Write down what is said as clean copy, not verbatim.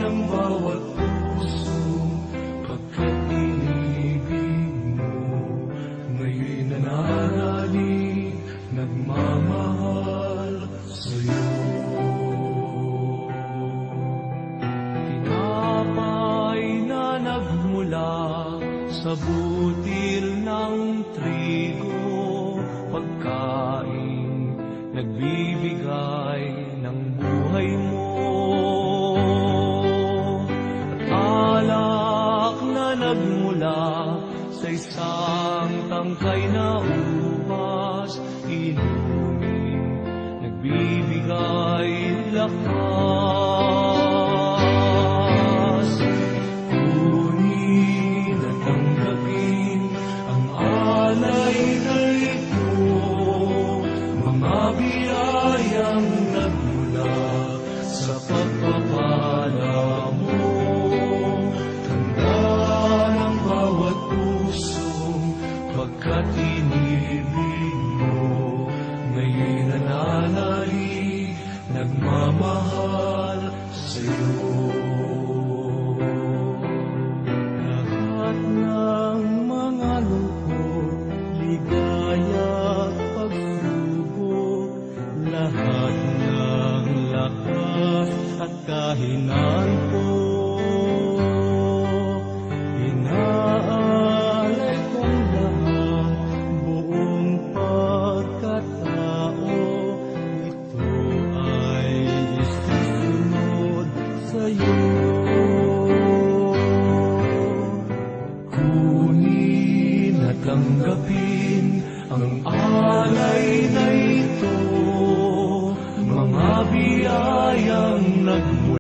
ng bawat puso, pagkat inibig mo. Ngayon'y nananalig, nagmamahal sa'yo. Tinapay na nagmula sa butil ng trigo, pagkain nagbibigay ng buhay mo. At alak na nagmula sa isang tangkay na ubas, inumin nagbibigay lakas. Kunin at tanggapin ang alay na ito, mga biyayang nagmula sa pagpapala mo. Tanda ng bawat puso, pagkat inibig mo. Ngayon'y nananalig, nagmamahal sa'yo. Lahat ng mga lungkot, ligaya at pagsubok, lahat ng lakas at kahinaan ko, inaalay kong lahat, buong pagkatao. Ito ay isusunod sa'yo. Kunin at tanggapin ang alay na ito, mga biyayang nagmamahal